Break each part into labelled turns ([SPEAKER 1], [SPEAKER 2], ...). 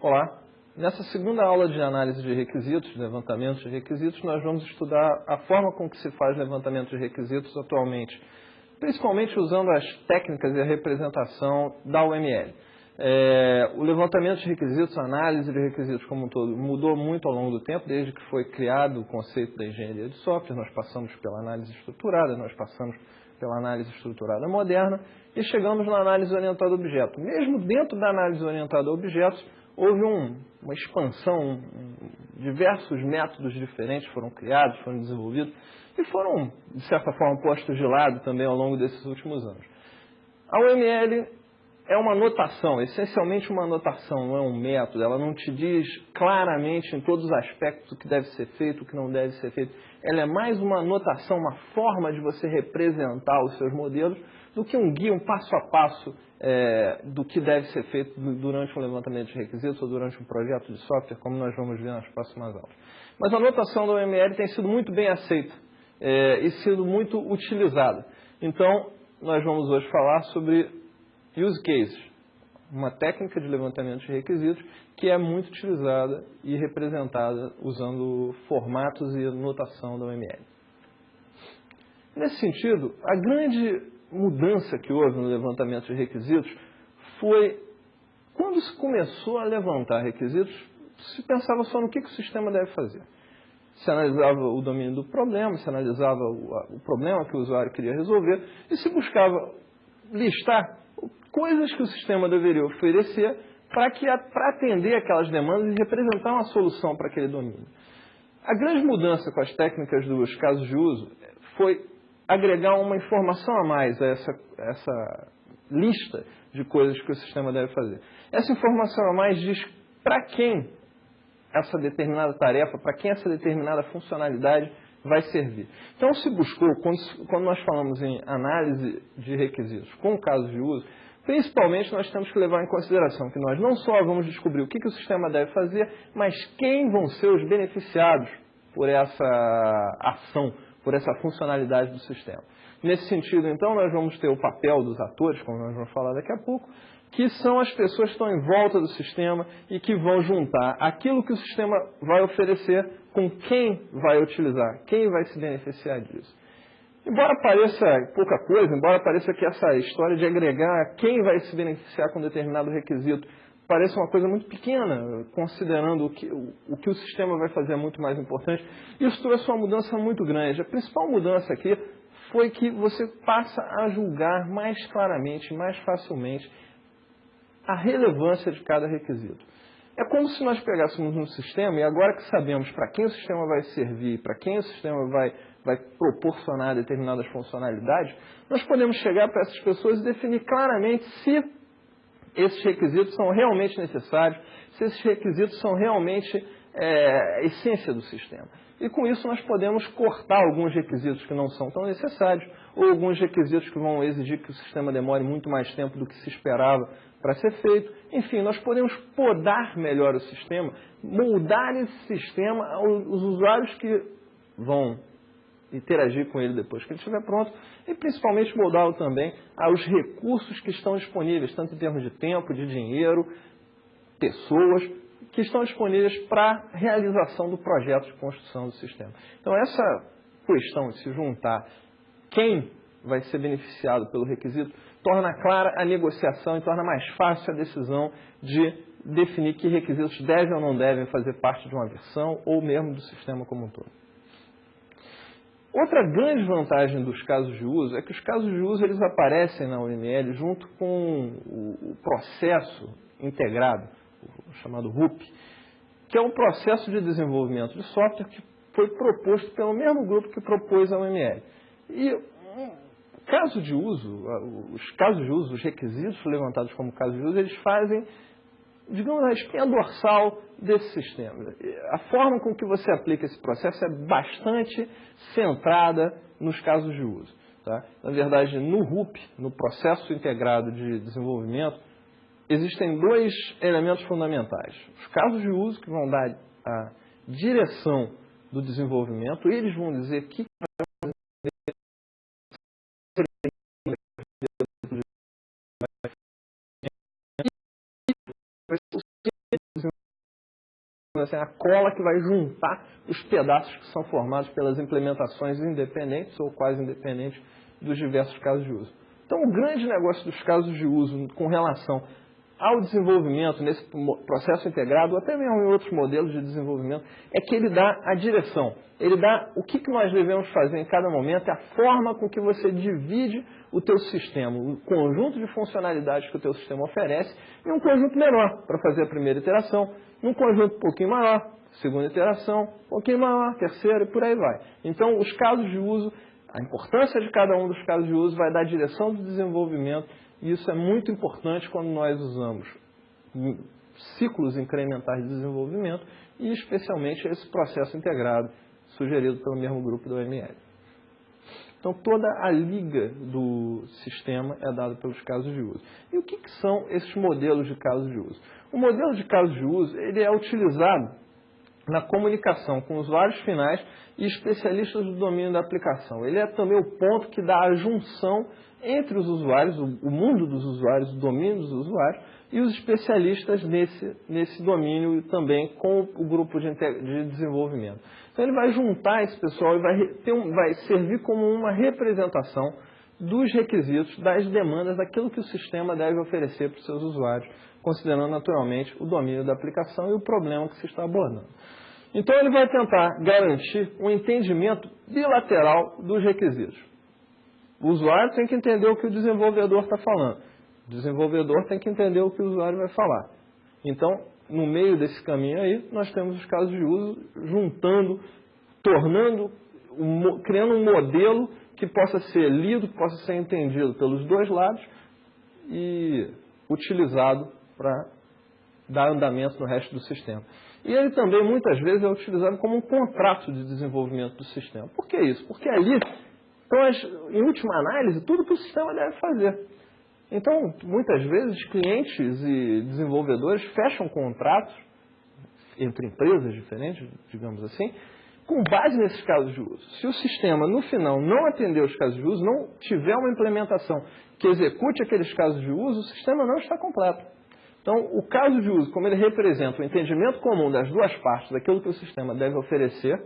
[SPEAKER 1] Olá, nessa segunda aula de análise de requisitos, levantamento de requisitos, nós vamos estudar a forma com que se faz levantamento de requisitos atualmente, principalmente usando as técnicas e a representação da UML. O levantamento de requisitos, a análise de requisitos como um todo, mudou muito ao longo do tempo, desde que foi criado o conceito da engenharia de software. Nós passamos pela análise estruturada, nós passamos pela análise estruturada moderna e chegamos na análise orientada a objeto. Mesmo dentro da análise orientada a objetos, houve uma expansão, diversos métodos diferentes foram criados, foram desenvolvidos e foram, de certa forma, postos de lado também ao longo desses últimos anos. A UML é uma notação, essencialmente uma notação, não é um método. Ela não te diz claramente em todos os aspectos o que deve ser feito, o que não deve ser feito. Ela é mais uma notação, uma forma de você representar os seus modelos do que um guia, um passo a passo do que deve ser feito durante um levantamento de requisitos ou durante um projeto de software, como nós vamos ver nas próximas aulas. Mas a notação da UML tem sido muito bem aceita e sido muito utilizada. Então, nós vamos hoje falar sobre use cases, uma técnica de levantamento de requisitos que é muito utilizada e representada usando formatos e notação da UML. Nesse sentido, a grande mudança que houve no levantamento de requisitos foi quando se começou a levantar requisitos, se pensava só no que o sistema deve fazer. Se analisava o domínio do problema, se analisava o problema que o usuário queria resolver e se buscava listar coisas que o sistema deveria oferecer para atender aquelas demandas e representar uma solução para aquele domínio. A grande mudança com as técnicas dos casos de uso foi agregar uma informação a mais a essa lista de coisas que o sistema deve fazer. Essa informação a mais diz para quem essa determinada tarefa, para quem essa determinada funcionalidade vai servir. Então, se buscou, quando nós falamos em análise de requisitos com casos de uso, principalmente nós temos que levar em consideração que nós não só vamos descobrir o que o sistema deve fazer, mas quem vão ser os beneficiados por essa ação, por essa funcionalidade do sistema. Nesse sentido, então, nós vamos ter o papel dos atores, como nós vamos falar daqui a pouco, que são as pessoas que estão em volta do sistema e que vão juntar aquilo que o sistema vai oferecer com quem vai utilizar, quem vai se beneficiar disso. Embora pareça pouca coisa, embora pareça que essa história de agregar quem vai se beneficiar com determinado requisito pareça uma coisa muito pequena, considerando o que o sistema vai fazer é muito mais importante, isso trouxe uma mudança muito grande. A principal mudança aqui foi que você passa a julgar mais claramente, mais facilmente, a relevância de cada requisito. É como se nós pegássemos um sistema e agora que sabemos para quem o sistema vai servir, para quem o sistema vai proporcionar determinadas funcionalidades, nós podemos chegar para essas pessoas e definir claramente se esses requisitos são realmente necessários, se esses requisitos são realmente a essência do sistema. E com isso nós podemos cortar alguns requisitos que não são tão necessários ou alguns requisitos que vão exigir que o sistema demore muito mais tempo do que se esperava para ser feito. Enfim, nós podemos podar melhor o sistema, moldar esse sistema aos usuários que vão interagir com ele depois que ele estiver pronto e principalmente moldá-lo também aos recursos que estão disponíveis, tanto em termos de tempo, de dinheiro, pessoas, que estão disponíveis para a realização do projeto de construção do sistema. Então, essa questão de se juntar quem vai ser beneficiado pelo requisito torna clara a negociação e torna mais fácil a decisão de definir que requisitos devem ou não devem fazer parte de uma versão ou mesmo do sistema como um todo. Outra grande vantagem dos casos de uso é que os casos de uso eles aparecem na UML junto com o processo integrado, o chamado RUP, que é um processo de desenvolvimento de software que foi proposto pelo mesmo grupo que propôs a UML. E caso de uso, os casos de uso, os requisitos levantados como casos de uso, eles fazem, digamos, a espinha dorsal desse sistema. A forma com que você aplica esse processo é bastante centrada nos casos de uso. Tá? Na verdade, no RUP, no processo integrado de desenvolvimento, existem dois elementos fundamentais. Os casos de uso que vão dar a direção do desenvolvimento, eles vão dizer que chama assim, a cola que vai juntar os pedaços que são formados pelas implementações independentes ou quase independentes dos diversos casos de uso. Então, o grande negócio dos casos de uso com relação ao desenvolvimento nesse processo integrado, ou até mesmo em outros modelos de desenvolvimento, é que ele dá a direção. Ele dá o que nós devemos fazer em cada momento, a forma com que você divide o teu sistema, o conjunto de funcionalidades que o teu sistema oferece, em um conjunto menor para fazer a primeira iteração, num conjunto um pouquinho maior, segunda iteração, um pouquinho maior, terceira e por aí vai. Então, os casos de uso, a importância de cada um dos casos de uso vai dar a direção do desenvolvimento, e isso é muito importante quando nós usamos ciclos incrementais de desenvolvimento e especialmente esse processo integrado sugerido pelo mesmo grupo do OML. Então, toda a liga do sistema é dada pelos casos de uso. E o que são esses modelos de casos de uso? O modelo de casos de uso ele é utilizado na comunicação com usuários finais e especialistas do domínio da aplicação. Ele é também o ponto que dá a junção entre os usuários, o mundo dos usuários, o domínio dos usuários, e os especialistas nesse domínio e também com o grupo de desenvolvimento. Então ele vai juntar esse pessoal e vai servir como uma representação dos requisitos, das demandas, daquilo que o sistema deve oferecer para os seus usuários, considerando naturalmente o domínio da aplicação e o problema que se está abordando. Então ele vai tentar garantir um entendimento bilateral dos requisitos. O usuário tem que entender o que o desenvolvedor está falando. O desenvolvedor tem que entender o que o usuário vai falar. Então, no meio desse caminho aí, nós temos os casos de uso juntando, criando um modelo que possa ser lido, que possa ser entendido pelos dois lados e utilizado para dar andamento no resto do sistema. E ele também, muitas vezes, é utilizado como um contrato de desenvolvimento do sistema. Por que isso? Porque ali, em última análise, tudo que o sistema deve fazer. Então, muitas vezes, clientes e desenvolvedores fecham contratos entre empresas diferentes, digamos assim, com base nesses casos de uso. Se o sistema, no final, não atender os casos de uso, não tiver uma implementação que execute aqueles casos de uso, o sistema não está completo. Então, o caso de uso, como ele representa o entendimento comum das duas partes daquilo que o sistema deve oferecer,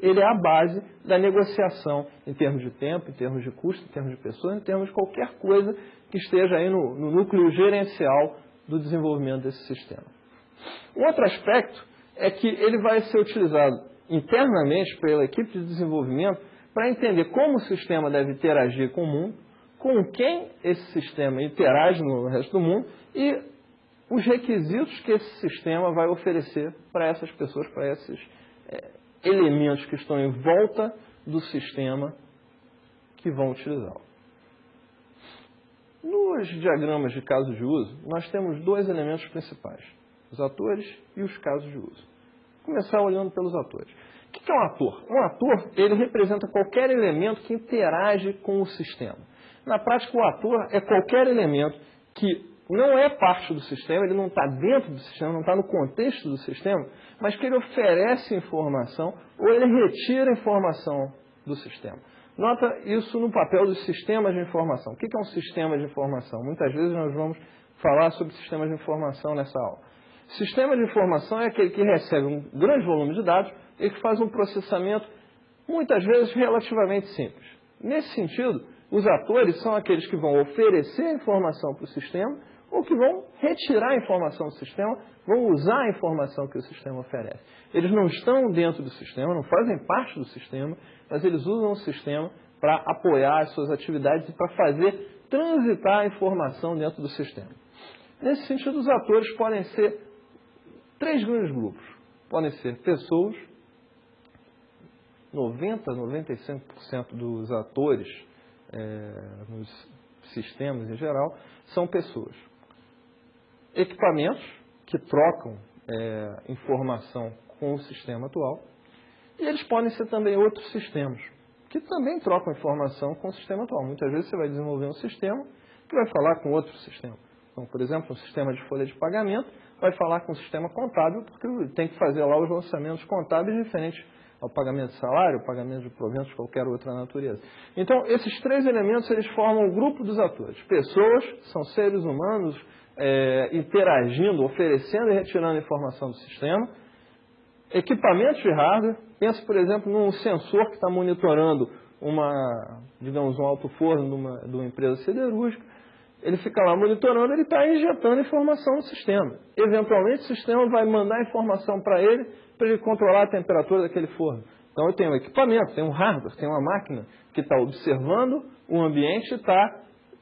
[SPEAKER 1] ele é a base da negociação em termos de tempo, em termos de custo, em termos de pessoas, em termos de qualquer coisa que esteja aí no núcleo gerencial do desenvolvimento desse sistema. Um outro aspecto é que ele vai ser utilizado internamente pela equipe de desenvolvimento para entender como o sistema deve interagir com o mundo, com quem esse sistema interage no resto do mundo e os requisitos que esse sistema vai oferecer para essas pessoas, para esses elementos que estão em volta do sistema que vão utilizá-lo. Nos diagramas de casos de uso, nós temos dois elementos principais, os atores e os casos de uso. Vou começar olhando pelos atores. O que é um ator? Um ator, ele representa qualquer elemento que interage com o sistema. Na prática, o ator é qualquer elemento que não é parte do sistema, ele não está dentro do sistema, não está no contexto do sistema, mas que ele oferece informação ou ele retira informação do sistema. Nota isso no papel dos sistemas de informação. O que é um sistema de informação? Muitas vezes nós vamos falar sobre sistemas de informação nessa aula. Sistema de informação é aquele que recebe um grande volume de dados e que faz um processamento, muitas vezes, relativamente simples. Nesse sentido, os atores são aqueles que vão oferecer informação para o sistema ou que vão retirar a informação do sistema, vão usar a informação que o sistema oferece. Eles não estão dentro do sistema, não fazem parte do sistema, mas eles usam o sistema para apoiar as suas atividades e para fazer transitar a informação dentro do sistema. Nesse sentido, os atores podem ser três grandes grupos. Podem ser pessoas, 95% dos atores nos sistemas em geral são pessoas. Equipamentos que trocam informação com o sistema atual e eles podem ser também outros sistemas que também trocam informação com o sistema atual. Muitas vezes você vai desenvolver um sistema que vai falar com outro sistema. Então, por exemplo, um sistema de folha de pagamento vai falar com o sistema contábil porque tem que fazer lá os lançamentos contábeis diferentes ao pagamento de salário, ao pagamento de proventos de qualquer outra natureza. Então, esses três elementos eles formam o grupo dos atores. Pessoas, são seres humanos interagindo, oferecendo e retirando informação do sistema. Equipamentos de hardware, pensa, por exemplo, num sensor que está monitorando digamos, um alto-forno de uma empresa siderúrgica. Ele fica lá monitorando, ele está injetando informação no sistema. Eventualmente, o sistema vai mandar informação para ele controlar a temperatura daquele forno. Então, eu tenho um equipamento, tenho um hardware, tenho uma máquina que está observando o ambiente e está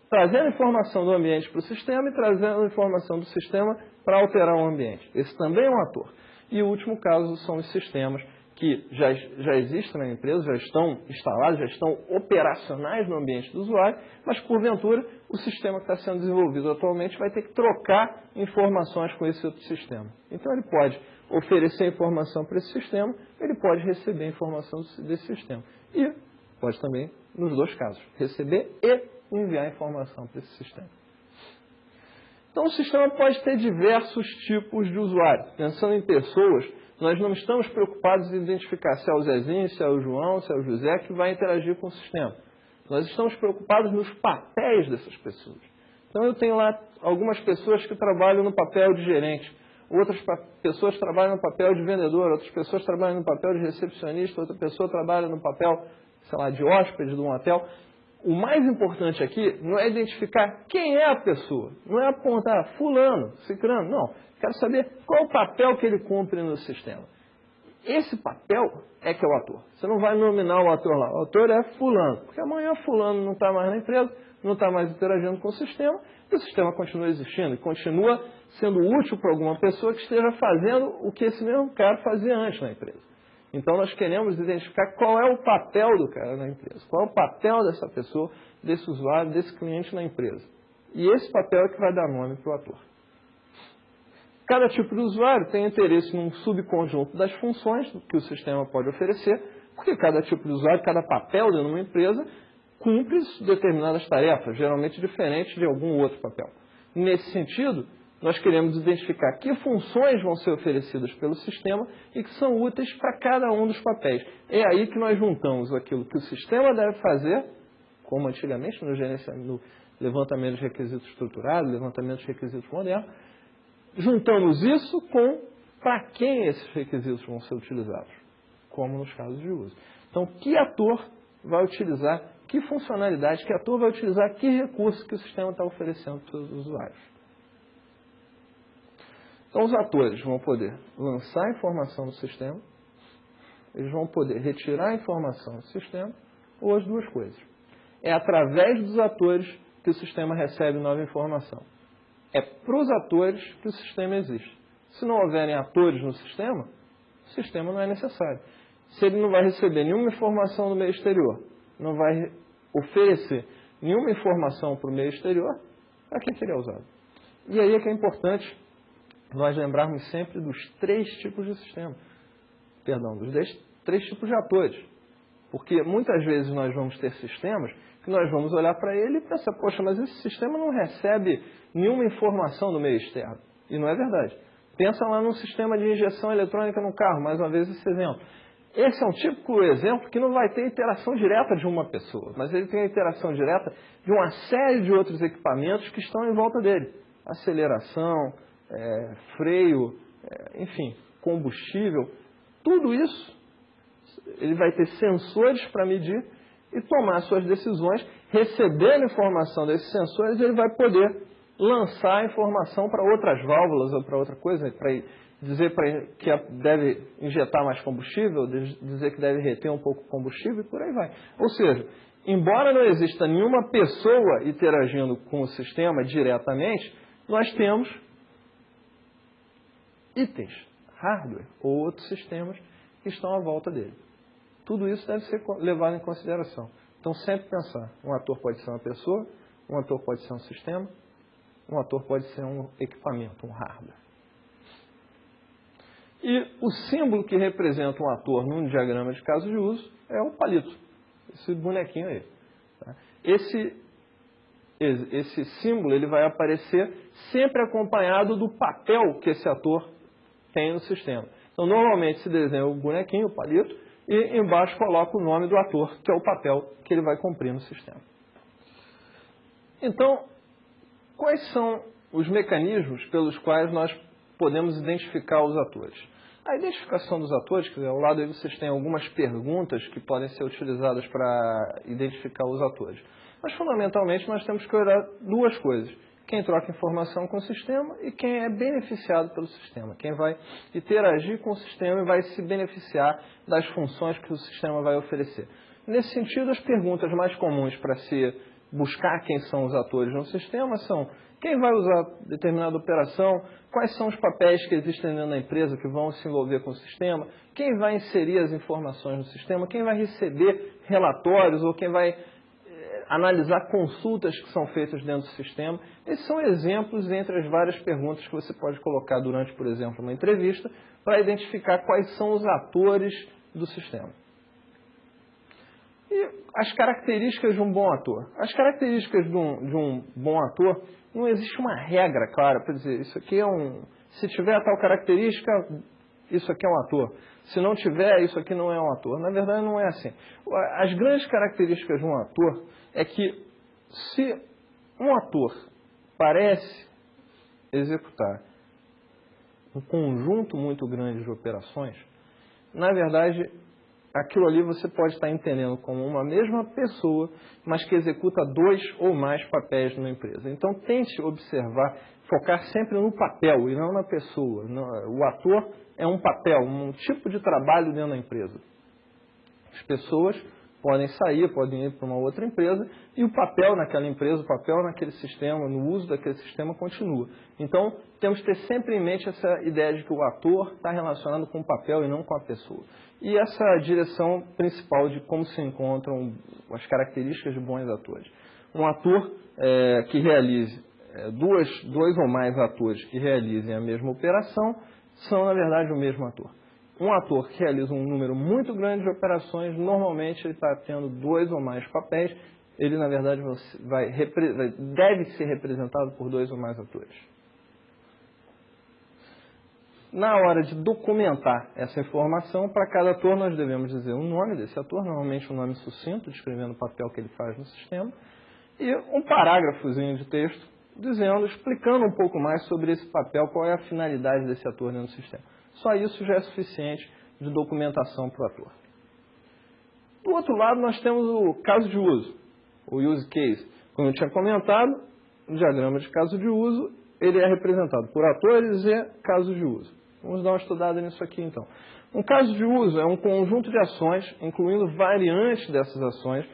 [SPEAKER 1] trazendo informação do ambiente para o sistema e trazendo informação do sistema para alterar o ambiente. Esse também é um ator. E o último caso são os sistemas que já existem na empresa, já estão instalados, já estão operacionais no ambiente do usuário, mas, porventura, o sistema que está sendo desenvolvido atualmente vai ter que trocar informações com esse outro sistema. Então, ele pode oferecer informação para esse sistema, ele pode receber informação desse sistema. E pode também, nos dois casos, receber e enviar informação para esse sistema. Então, o sistema pode ter diversos tipos de usuário. Pensando em pessoas, nós não estamos preocupados em identificar se é o Zezinho, se é o João, se é o José que vai interagir com o sistema. Nós estamos preocupados nos papéis dessas pessoas. Então, eu tenho lá algumas pessoas que trabalham no papel de gerente, outras pessoas trabalham no papel de vendedor, outras pessoas trabalham no papel de recepcionista, outra pessoa trabalha no papel, sei lá, de hóspede de um hotel. O mais importante aqui não é identificar quem é a pessoa, não é apontar fulano, cicrano, não. Quero saber qual é o papel que ele cumpre no sistema. Esse papel é que é o ator. Você não vai nominar o ator lá. O ator é fulano, porque amanhã fulano não está mais na empresa, não está mais interagindo com o sistema, e o sistema continua existindo, e continua sendo útil para alguma pessoa que esteja fazendo o que esse mesmo cara fazia antes na empresa. Então, nós queremos identificar qual é o papel do cara na empresa, qual é o papel dessa pessoa, desse usuário, desse cliente na empresa. E esse papel é que vai dar nome para o ator. Cada tipo de usuário tem interesse num subconjunto das funções que o sistema pode oferecer, porque cada tipo de usuário, cada papel dentro de uma empresa, cumpre determinadas tarefas, geralmente diferentes de algum outro papel. Nesse sentido, nós queremos identificar que funções vão ser oferecidas pelo sistema e que são úteis para cada um dos papéis. É aí que nós juntamos aquilo que o sistema deve fazer, como antigamente no levantamento de requisitos estruturados, levantamento de requisitos modernos, juntamos isso com para quem esses requisitos vão ser utilizados, como nos casos de uso. Então, que ator vai utilizar, que funcionalidade, que ator vai utilizar, que recurso que o sistema está oferecendo para os usuários. Então, os atores vão poder lançar informação do sistema, eles vão poder retirar informação do sistema, ou as duas coisas. É através dos atores que o sistema recebe nova informação. É para os atores que o sistema existe. Se não houverem atores no sistema, o sistema não é necessário. Se ele não vai receber nenhuma informação do meio exterior, não vai oferecer nenhuma informação para o meio exterior, para que ele é usado? E aí é que é importante nós lembrarmos sempre dos três tipos de sistema. Perdão, dos três tipos de atores. Porque muitas vezes nós vamos ter sistemas que nós vamos olhar para ele e pensar, poxa, mas esse sistema não recebe nenhuma informação do meio externo. E não é verdade. Pensa lá num sistema de injeção eletrônica no carro, mais uma vez esse exemplo. Esse é um típico exemplo que não vai ter interação direta de uma pessoa, mas ele tem a interação direta de uma série de outros equipamentos que estão em volta dele. Aceleração, freio, enfim, combustível, tudo isso ele vai ter sensores para medir e tomar suas decisões, recebendo informação desses sensores, ele vai poder lançar a informação para outras válvulas ou para outra coisa, para dizer que deve injetar mais combustível, dizer que deve reter um pouco de combustível e por aí vai. Ou seja, embora não exista nenhuma pessoa interagindo com o sistema diretamente, nós temos itens, hardware ou outros sistemas que estão à volta dele. Tudo isso deve ser levado em consideração. Então, sempre pensar, um ator pode ser uma pessoa, um ator pode ser um sistema, um ator pode ser um equipamento, um hardware. E o símbolo que representa um ator num diagrama de caso de uso é o palito, esse bonequinho aí. Tá? Esse símbolo ele vai aparecer sempre acompanhado do papel que esse ator tem no sistema. Então, normalmente se desenha o bonequinho, o palito, e embaixo coloca o nome do ator, que é o papel que ele vai cumprir no sistema. Então, quais são os mecanismos pelos quais nós podemos identificar os atores? A identificação dos atores, quer dizer, ao lado aí vocês têm algumas perguntas que podem ser utilizadas para identificar os atores. Mas, fundamentalmente, nós temos que olhar duas coisas. Quem troca informação com o sistema e quem é beneficiado pelo sistema. Quem vai interagir com o sistema e vai se beneficiar das funções que o sistema vai oferecer. Nesse sentido, as perguntas mais comuns para se buscar quem são os atores no sistema são: quem vai usar determinada operação, quais são os papéis que existem dentro da empresa que vão se envolver com o sistema, quem vai inserir as informações no sistema, quem vai receber relatórios ou quem vai analisar consultas que são feitas dentro do sistema. Esses são exemplos entre as várias perguntas que você pode colocar durante, por exemplo, uma entrevista para identificar quais são os atores do sistema. E as características de um bom ator. As características de um bom ator, não existe uma regra clara para dizer isso aqui é um... Se tiver tal característica, isso aqui é um ator. Se não tiver, isso aqui não é um ator. Na verdade, não é assim. As grandes características de um ator é que se um ator parece executar um conjunto muito grande de operações, na verdade, aquilo ali você pode estar entendendo como uma mesma pessoa, mas que executa 2 ou mais papéis numa empresa. Então, tente observar, focar sempre no papel e não na pessoa. O ator é um papel, um tipo de trabalho dentro da empresa. As pessoas podem sair, podem ir para uma outra empresa e o papel naquela empresa, o papel naquele sistema, no uso daquele sistema continua. Então, temos que ter sempre em mente essa ideia de que o ator está relacionado com o papel e não com a pessoa. E essa é a direção principal de como se encontram as características de bons atores. Um ator que realize, dois ou mais atores que realizem a mesma operação são, na verdade, o mesmo ator. Um ator que realiza um número muito grande de operações, normalmente ele está tendo 2 ou mais papéis, ele, na verdade, deve ser representado por 2 ou mais atores. Na hora de documentar essa informação, para cada ator nós devemos dizer o nome desse ator, normalmente um nome sucinto, descrevendo o papel que ele faz no sistema, e um parágrafozinho de texto, explicando um pouco mais sobre esse papel, qual é a finalidade desse ator dentro do sistema. Só isso já é suficiente de documentação para o ator. Do outro lado, nós temos o caso de uso, o use case. Como eu tinha comentado, o diagrama de caso de uso, ele é representado por atores e casos de uso. Vamos dar uma estudada nisso aqui, então. Um caso de uso é um conjunto de ações, incluindo variantes dessas ações,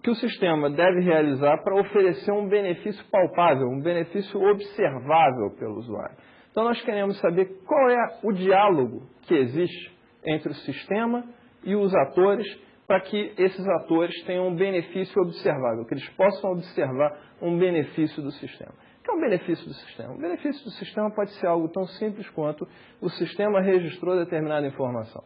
[SPEAKER 1] que o sistema deve realizar para oferecer um benefício palpável, um benefício observável pelo usuário. Então, nós queremos saber qual é o diálogo que existe entre o sistema e os atores para que esses atores tenham um benefício observável, que eles possam observar um benefício do sistema. O que é o benefício do sistema? O benefício do sistema pode ser algo tão simples quanto o sistema registrou determinada informação.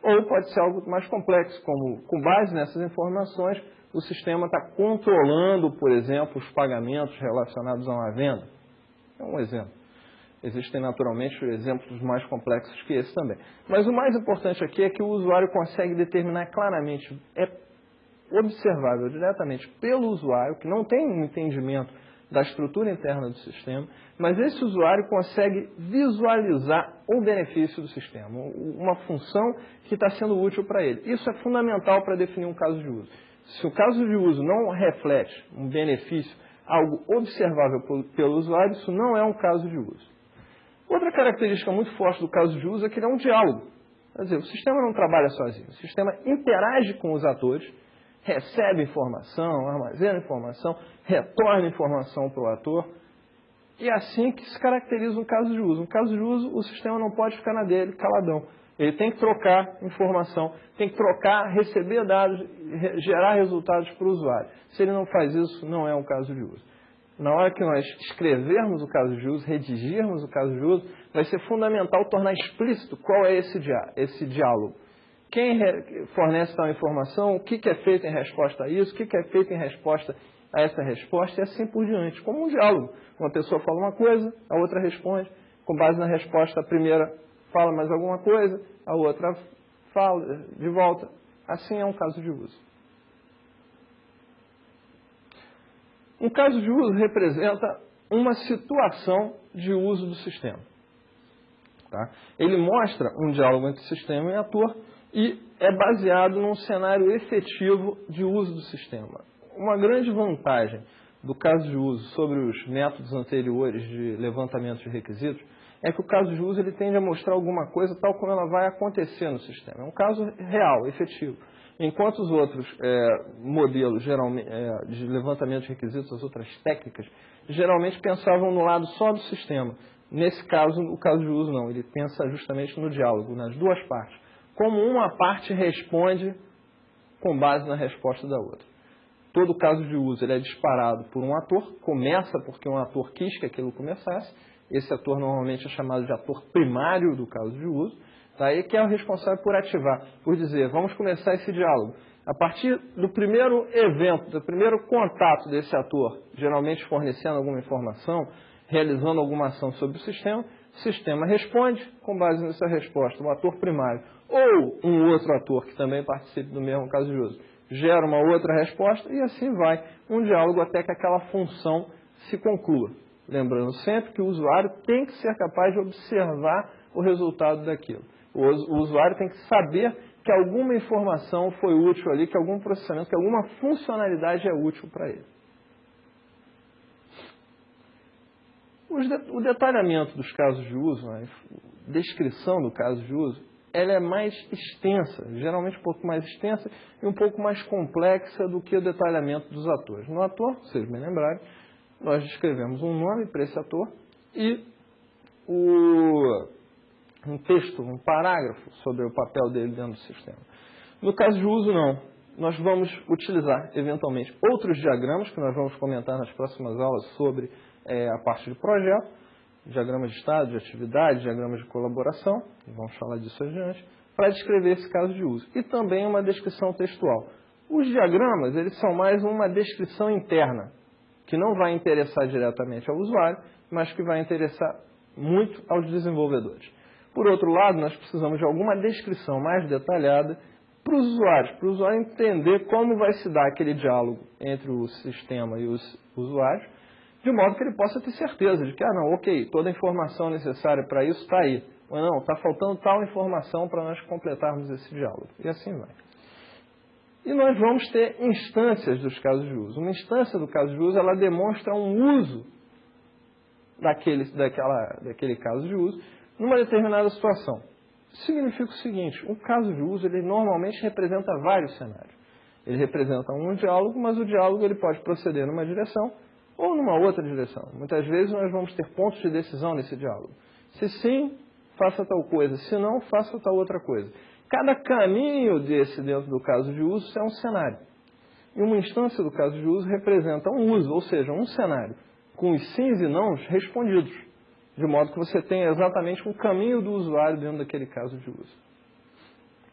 [SPEAKER 1] Ou pode ser algo mais complexo, como, com base nessas informações, o sistema está controlando, por exemplo, os pagamentos relacionados a uma venda. É um exemplo. Existem, naturalmente, exemplos mais complexos que esse também. Mas o mais importante aqui é que o usuário consegue determinar claramente, é observável diretamente pelo usuário, que não tem um entendimento da estrutura interna do sistema, mas esse usuário consegue visualizar o benefício do sistema, uma função que está sendo útil para ele. Isso é fundamental para definir um caso de uso. Se o caso de uso não reflete um benefício, algo observável pelo usuário, isso não é um caso de uso. Outra característica muito forte do caso de uso é que ele é um diálogo. Quer dizer, o sistema não trabalha sozinho. O sistema interage com os atores, recebe informação, armazena informação, retorna informação para o ator. E é assim que se caracteriza um caso de uso. Um caso de uso, o sistema não pode ficar na dele, caladão. Ele tem que trocar informação, tem que trocar, receber dados, gerar resultados para o usuário. Se ele não faz isso, não é um caso de uso. Na hora que nós escrevermos o caso de uso, redigirmos o caso de uso, vai ser fundamental tornar explícito qual é esse diálogo. Quem fornece tal informação, o que é feito em resposta a isso, o que é feito em resposta a essa resposta e assim por diante, como um diálogo. Uma pessoa fala uma coisa, a outra responde, com base na resposta, a primeira fala mais alguma coisa, a outra fala de volta. Assim é um caso de uso. Um caso de uso representa uma situação de uso do sistema. Tá? Ele mostra um diálogo entre sistema e ator e é baseado num cenário efetivo de uso do sistema. Uma grande vantagem do caso de uso sobre os métodos anteriores de levantamento de requisitos é que o caso de uso ele tende a mostrar alguma coisa tal como ela vai acontecer no sistema. É um caso real, efetivo. Enquanto os outros modelos geralmente, de levantamento de requisitos, as outras técnicas, geralmente pensavam no lado só do sistema. Nesse caso, o caso de uso não. Ele pensa justamente no diálogo, nas duas partes. Como uma parte responde com base na resposta da outra. Todo caso de uso ele é disparado por um ator, começa porque um ator quis que aquilo começasse. Esse ator normalmente é chamado de ator primário do caso de uso, tá? E que é o responsável por ativar, por dizer, vamos começar esse diálogo. A partir do primeiro evento, do primeiro contato desse ator, geralmente fornecendo alguma informação, realizando alguma ação sobre o sistema responde com base nessa resposta, um ator primário ou um outro ator que também participe do mesmo caso de uso, gera uma outra resposta e assim vai, um diálogo até que aquela função se conclua. Lembrando sempre que o usuário tem que ser capaz de observar o resultado daquilo. O usuário tem que saber que alguma informação foi útil ali, que algum processamento, que alguma funcionalidade é útil para ele. O detalhamento dos casos de uso, a descrição do caso de uso, ela é mais extensa, geralmente um pouco mais extensa e um pouco mais complexa do que o detalhamento dos atores. No ator, vocês bem lembrarem, nós descrevemos um nome para esse ator e um texto, um parágrafo sobre o papel dele dentro do sistema. No caso de uso, não. Nós vamos utilizar, eventualmente, outros diagramas que nós vamos comentar nas próximas aulas sobre a parte de projeto, diagramas de estado, de atividade, diagramas de colaboração, vamos falar disso adiante, para descrever esse caso de uso. E também uma descrição textual. Os diagramas, eles são mais uma descrição interna, que não vai interessar diretamente ao usuário, mas que vai interessar muito aos desenvolvedores. Por outro lado, nós precisamos de alguma descrição mais detalhada para os usuários, para o usuário entender como vai se dar aquele diálogo entre o sistema e os usuários, de modo que ele possa ter certeza de que, não, ok, toda a informação necessária para isso está aí. Ou não, está faltando tal informação para nós completarmos esse diálogo. E assim vai. E nós vamos ter instâncias dos casos de uso. Uma instância do caso de uso, ela demonstra um uso daquele caso de uso numa determinada situação. Isso significa o seguinte, um caso de uso, ele normalmente representa vários cenários. Ele representa um diálogo, mas o diálogo ele pode proceder numa direção ou numa outra direção. Muitas vezes nós vamos ter pontos de decisão nesse diálogo. Se sim, faça tal coisa. Se não, faça tal outra coisa. Cada caminho desse dentro do caso de uso é um cenário. E uma instância do caso de uso representa um uso, ou seja, um cenário, com os sims e nãos respondidos, de modo que você tenha exatamente um caminho do usuário dentro daquele caso de uso.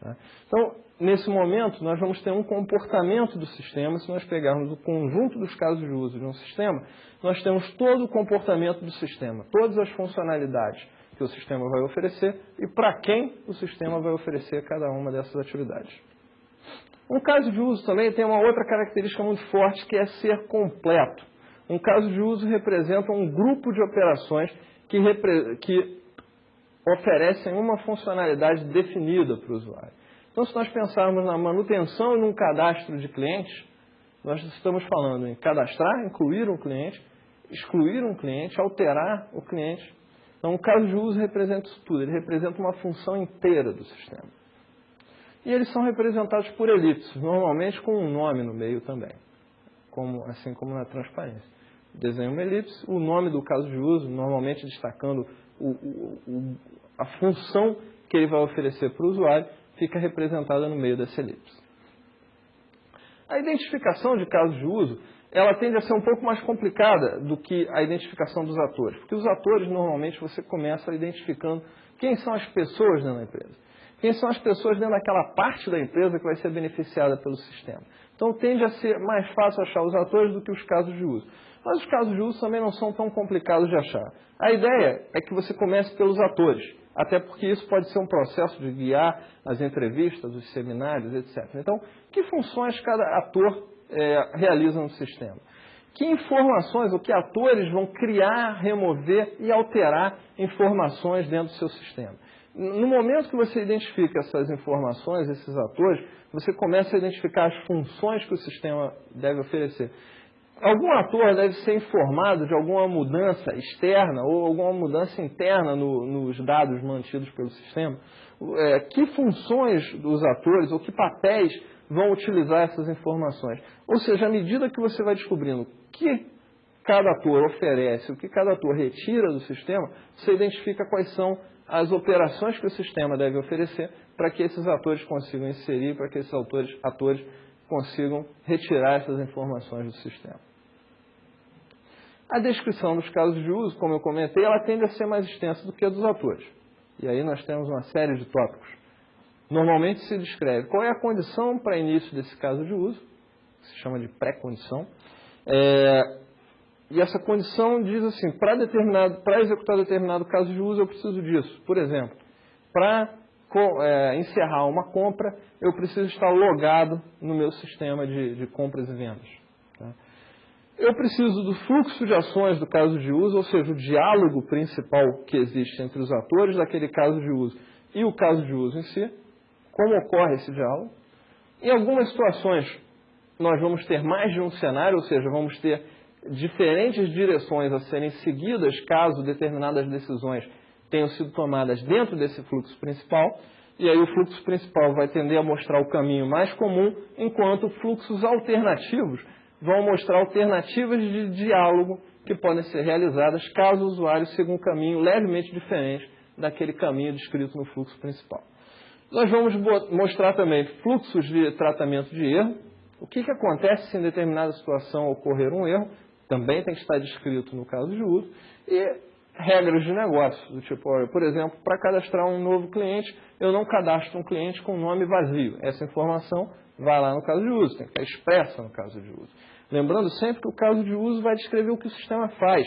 [SPEAKER 1] Tá? Então, nesse momento, nós vamos ter um comportamento do sistema. Se nós pegarmos o conjunto dos casos de uso de um sistema, nós temos todo o comportamento do sistema, todas as funcionalidades que o sistema vai oferecer e para quem o sistema vai oferecer cada uma dessas atividades. Um caso de uso também tem uma outra característica muito forte, que é ser completo. Um caso de uso representa um grupo de operações que oferecem uma funcionalidade definida para o usuário. Então, se nós pensarmos na manutenção de um cadastro de clientes, nós estamos falando em cadastrar, incluir um cliente, excluir um cliente, alterar o cliente. Então, o caso de uso representa isso tudo, ele representa uma função inteira do sistema. E eles são representados por elipses, normalmente com um nome no meio também, assim como na transparência. Desenho uma elipse, o nome do caso de uso, normalmente destacando a função que ele vai oferecer para o usuário, fica representada no meio dessa elipse. A identificação de casos de uso, ela tende a ser um pouco mais complicada do que a identificação dos atores. Porque os atores, normalmente, você começa identificando quem são as pessoas dentro da empresa. Quem são as pessoas dentro daquela parte da empresa que vai ser beneficiada pelo sistema. Então, tende a ser mais fácil achar os atores do que os casos de uso. Mas os casos de uso também não são tão complicados de achar. A ideia é que você comece pelos atores, até porque isso pode ser um processo de guiar as entrevistas, os seminários, etc. Então, que funções cada ator realiza no sistema? que informações ou que atores vão criar, remover e alterar informações dentro do seu sistema. No momento que você identifica essas informações, esses atores, você começa a identificar as funções que o sistema deve oferecer. Algum ator deve ser informado de alguma mudança externa ou alguma mudança interna nos dados mantidos pelo sistema. Que funções dos atores ou que papéis vão utilizar essas informações? Ou seja, à medida que você vai descobrindo o que cada ator oferece, o que cada ator retira do sistema, você identifica quais são as operações que o sistema deve oferecer para que esses atores consigam inserir, para que esses atores consigam retirar essas informações do sistema. A descrição dos casos de uso, como eu comentei, ela tende a ser mais extensa do que a dos atores. E aí nós temos uma série de tópicos. Normalmente se descreve qual é a condição para início desse caso de uso, que se chama de pré-condição. E essa condição diz assim, para executar determinado caso de uso eu preciso disso. Por exemplo, para encerrar uma compra, eu preciso estar logado no meu sistema de compras e vendas. Tá? Eu preciso do fluxo de ações do caso de uso, ou seja, o diálogo principal que existe entre os atores daquele caso de uso e o caso de uso em si, como ocorre esse diálogo. Em algumas situações, nós vamos ter mais de um cenário, ou seja, vamos ter diferentes direções a serem seguidas caso determinadas decisões tenham sido tomadas dentro desse fluxo principal, e aí o fluxo principal vai tender a mostrar o caminho mais comum, enquanto fluxos alternativos vão mostrar alternativas de diálogo que podem ser realizadas caso o usuário siga um caminho levemente diferente daquele caminho descrito no fluxo principal. Nós vamos mostrar também fluxos de tratamento de erro. O que acontece se em determinada situação ocorrer um erro, também tem que estar descrito no caso de uso. E regras de negócio, do tipo, por exemplo, para cadastrar um novo cliente, eu não cadastro um cliente com nome vazio. Essa informação vai lá no caso de uso, tem que estar expressa no caso de uso. Lembrando sempre que o caso de uso vai descrever o que o sistema faz.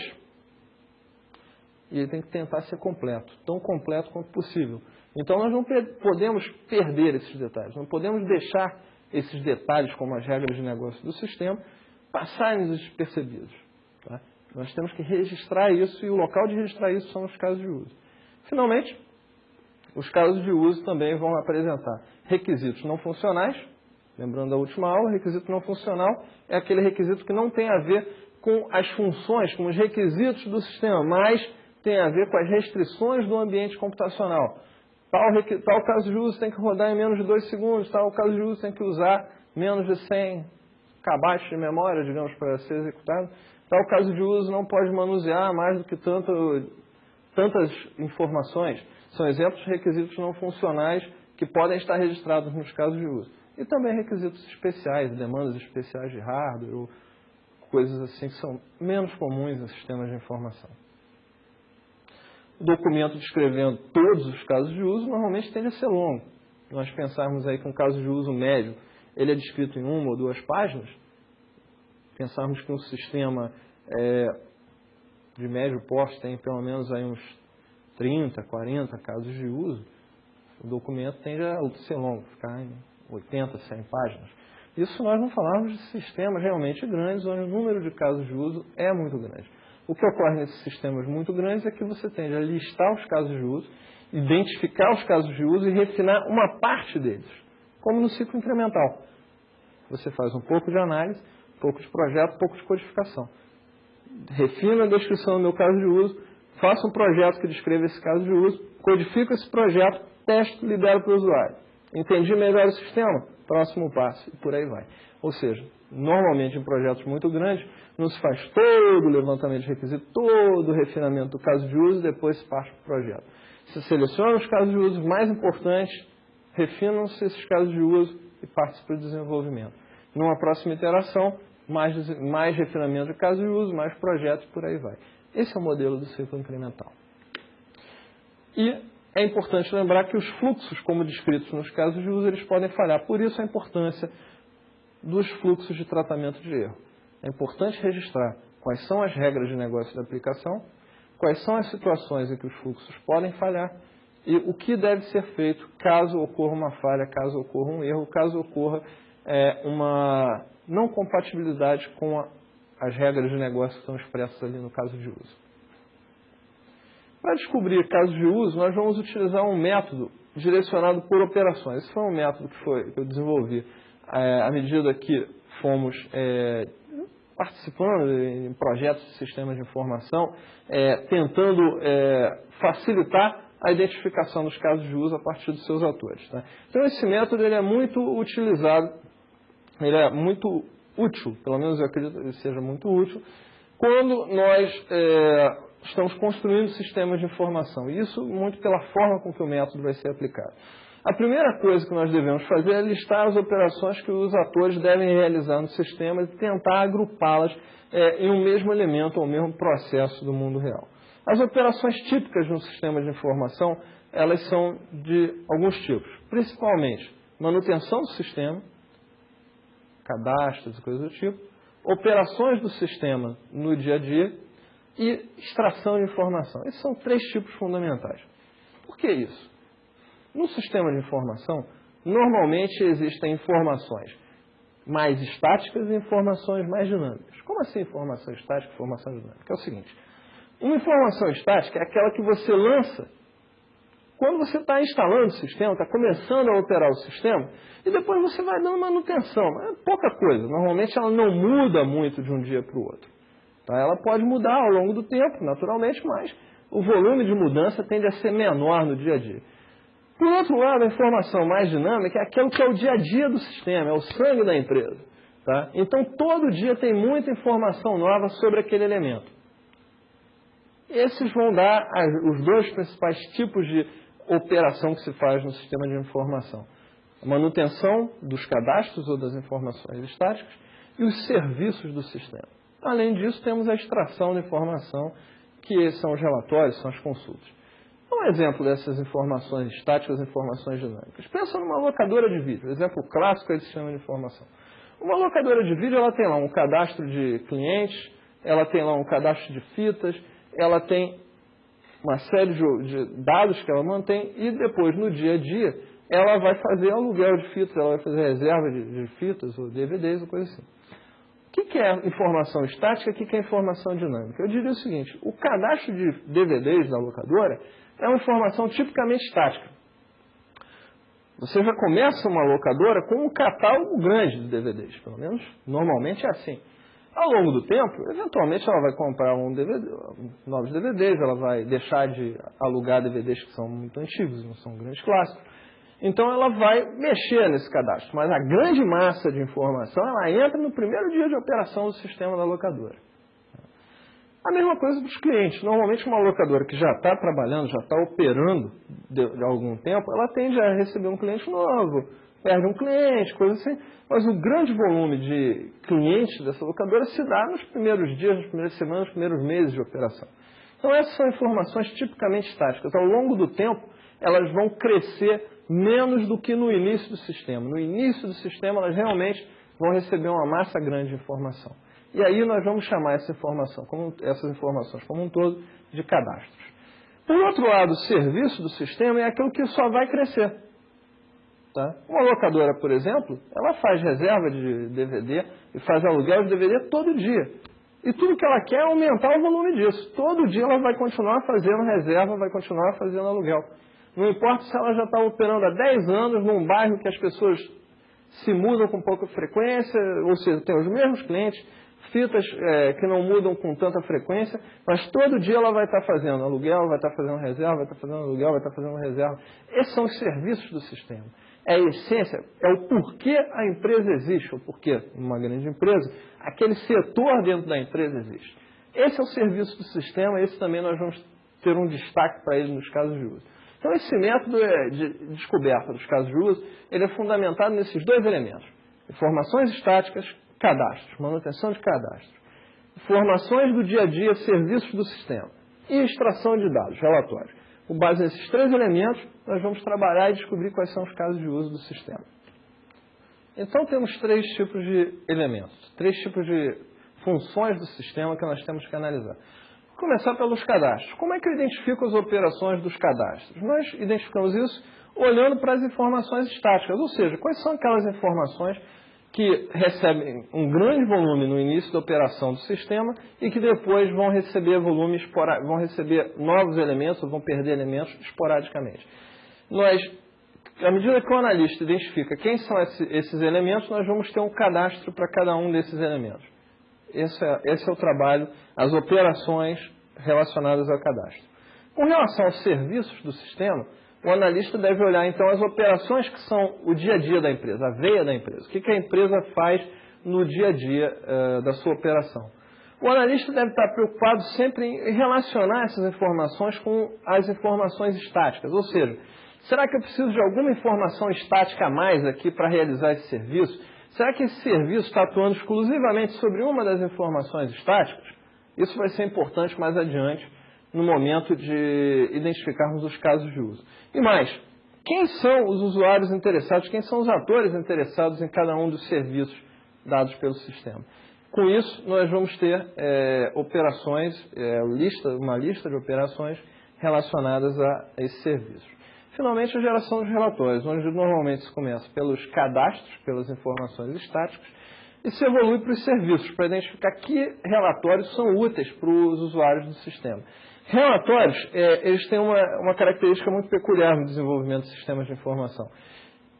[SPEAKER 1] E ele tem que tentar ser completo, tão completo quanto possível. Então nós não podemos perder esses detalhes, não podemos deixar esses detalhes, como as regras de negócio do sistema, passarem despercebidos. Tá? Nós temos que registrar isso e o local de registrar isso são os casos de uso. Finalmente, os casos de uso também vão apresentar requisitos não funcionais. Lembrando da última aula, requisito não funcional é aquele requisito que não tem a ver com as funções, com os requisitos do sistema, mas tem a ver com as restrições do ambiente computacional. Tal caso de uso tem que rodar em menos de 2 segundos, tal caso de uso tem que usar menos de 100 KB de memória, digamos, para ser executado. Tal caso de uso não pode manusear mais do que tantas informações. São exemplos de requisitos não funcionais que podem estar registrados nos casos de uso. E também requisitos especiais, demandas especiais de hardware, ou coisas assim que são menos comuns em sistemas de informação. O documento descrevendo todos os casos de uso normalmente tende a ser longo. Se nós pensarmos aí que um caso de uso médio, ele é descrito em 1 ou 2 páginas, pensarmos que um sistema de médio porte tem pelo menos aí uns 30, 40 casos de uso, o documento tende a ser longo, ficar em 80, 100 páginas. Isso nós não falamos de sistemas realmente grandes, onde o número de casos de uso é muito grande. O que ocorre nesses sistemas muito grandes é que você tende a listar os casos de uso, identificar os casos de uso e refinar uma parte deles, como no ciclo incremental. Você faz um pouco de análise, um pouco de projeto, um pouco de codificação. Refina a descrição do meu caso de uso, faça um projeto que descreva esse caso de uso, codifico esse projeto, testo, libero para o usuário. Entendi melhor o sistema? Próximo passo, e por aí vai. Ou seja, normalmente em projetos muito grandes, não se faz todo o levantamento de requisito, todo o refinamento do caso de uso, e depois se parte para o projeto. Se seleciona os casos de uso mais importantes, refinam-se esses casos de uso e parte para o desenvolvimento. Numa próxima iteração, mais refinamento de casos de uso, mais projetos, e por aí vai. Esse é o modelo do ciclo incremental. E é importante lembrar que os fluxos, como descritos nos casos de uso, eles podem falhar. Por isso a importância dos fluxos de tratamento de erro. É importante registrar quais são as regras de negócio da aplicação, quais são as situações em que os fluxos podem falhar e o que deve ser feito caso ocorra uma falha, caso ocorra um erro, caso ocorra uma não compatibilidade com as regras de negócio que estão expressas ali no caso de uso. Para descobrir casos de uso, nós vamos utilizar um método direcionado por operações. Esse foi um método que eu desenvolvi à medida que fomos participando em projetos de sistemas de informação, tentando facilitar a identificação dos casos de uso a partir dos seus atores. Tá? Então, esse método ele é muito utilizado, ele é muito útil, pelo menos eu acredito que ele seja muito útil, quando nós estamos construindo sistemas de informação. Isso muito pela forma com que o método vai ser aplicado. A primeira coisa que nós devemos fazer é listar as operações que os atores devem realizar no sistema e tentar agrupá-las em um mesmo elemento ou mesmo processo do mundo real. As operações típicas de um sistema de informação, elas são de alguns tipos. Principalmente, manutenção do sistema, cadastros e coisas do tipo, operações do sistema no dia a dia e extração de informação. Esses são 3 tipos fundamentais. Por que isso? No sistema de informação, normalmente existem informações mais estáticas e informações mais dinâmicas. Como assim informação estática e informação dinâmica? É o seguinte, uma informação estática é aquela que você lança quando você está instalando o sistema, está começando a operar o sistema, e depois você vai dando manutenção. É pouca coisa. Normalmente ela não muda muito de um dia para o outro. Tá? Ela pode mudar ao longo do tempo, naturalmente, mas o volume de mudança tende a ser menor no dia a dia. Por outro lado, a informação mais dinâmica é aquilo que é o dia a dia do sistema, é o sangue da empresa. Tá? Então, todo dia tem muita informação nova sobre aquele elemento. Esses vão dar os 2 principais tipos de operação que se faz no sistema de informação. A manutenção dos cadastros ou das informações estáticas e os serviços do sistema. Além disso, temos a extração de informação, que são os relatórios, são as consultas. Um exemplo dessas informações estáticas e informações dinâmicas. Pensa numa locadora de vídeo, exemplo clássico de sistema de informação. Uma locadora de vídeo, ela tem lá um cadastro de clientes, ela tem lá um cadastro de fitas, ela tem uma série de dados que ela mantém e depois, no dia a dia, ela vai fazer aluguel de fitas, ela vai fazer reserva de fitas ou DVDs ou coisa assim. O que é informação estática e o que é informação dinâmica? Eu diria o seguinte, o cadastro de DVDs da locadora é uma informação tipicamente estática. Você já começa uma locadora com um catálogo grande de DVDs, pelo menos normalmente é assim. Ao longo do tempo, eventualmente ela vai comprar novos DVDs, ela vai deixar de alugar DVDs que são muito antigos, não são grandes clássicos. Então ela vai mexer nesse cadastro, mas a grande massa de informação ela entra no primeiro dia de operação do sistema da locadora. A mesma coisa dos clientes. Normalmente uma locadora que já está trabalhando, já está operando de algum tempo, ela tende a receber um cliente novo, perde um cliente, coisa assim. Mas o grande volume de clientes dessa locadora se dá nos primeiros dias, nas primeiras semanas, nos primeiros meses de operação. Então essas são informações tipicamente estáticas. Ao longo do tempo, elas vão crescer menos do que no início do sistema. No início do sistema, elas realmente vão receber uma massa grande de informação. E aí nós vamos chamar essas informações como um todo de cadastros. Por outro lado, o serviço do sistema é aquilo que só vai crescer. Tá? Uma locadora, por exemplo, ela faz reserva de DVD e faz aluguel de DVD todo dia. E tudo que ela quer é aumentar o volume disso. Todo dia ela vai continuar fazendo reserva, vai continuar fazendo aluguel. Não importa se ela já está operando há 10 anos num bairro que as pessoas se mudam com pouca frequência, ou seja, tem os mesmos clientes, fitas que não mudam com tanta frequência, mas todo dia ela vai estar fazendo aluguel, vai estar fazendo reserva, vai estar fazendo aluguel, vai estar fazendo reserva. Esses são os serviços do sistema. É a essência, é o porquê a empresa existe, o porquê uma grande empresa, aquele setor dentro da empresa existe. Esse é o serviço do sistema, esse também nós vamos ter um destaque para ele nos casos de uso. Então esse método de descoberta dos casos de uso, ele é fundamentado nesses 2 elementos. Informações estáticas, cadastros, manutenção de cadastros. Informações do dia a dia, serviços do sistema. E extração de dados, relatórios. Com base nesses 3 elementos, nós vamos trabalhar e descobrir quais são os casos de uso do sistema. Então temos 3 tipos de elementos, 3 tipos de funções do sistema que nós temos que analisar. Vou começar pelos cadastros. Como é que eu identifico as operações dos cadastros? Nós identificamos isso olhando para as informações estáticas, ou seja, quais são aquelas informações que recebem um grande volume no início da operação do sistema e que depois vão receber vão receber novos elementos, ou vão perder elementos esporadicamente. À medida que o analista identifica quem são esses elementos, nós vamos ter um cadastro para cada um desses elementos. Esse é o trabalho, as operações relacionadas ao cadastro. Com relação aos serviços do sistema, o analista deve olhar, então, as operações que são o dia a dia da empresa, a veia da empresa. O que a empresa faz no dia a dia da sua operação. O analista deve estar preocupado sempre em relacionar essas informações com as informações estáticas. Ou seja, será que eu preciso de alguma informação estática a mais aqui para realizar esse serviço? Será que esse serviço está atuando exclusivamente sobre uma das informações estáticas? Isso vai ser importante mais adiante, no momento de identificarmos os casos de uso. E mais, quem são os usuários interessados, quem são os atores interessados em cada um dos serviços dados pelo sistema? Com isso, nós vamos ter uma lista de operações relacionadas a esses serviços. Finalmente, a geração dos relatórios, onde normalmente se começa pelos cadastros, pelas informações estáticas, e se evolui para os serviços, para identificar que relatórios são úteis para os usuários do sistema. Relatórios, eles têm uma característica muito peculiar no desenvolvimento de sistemas de informação.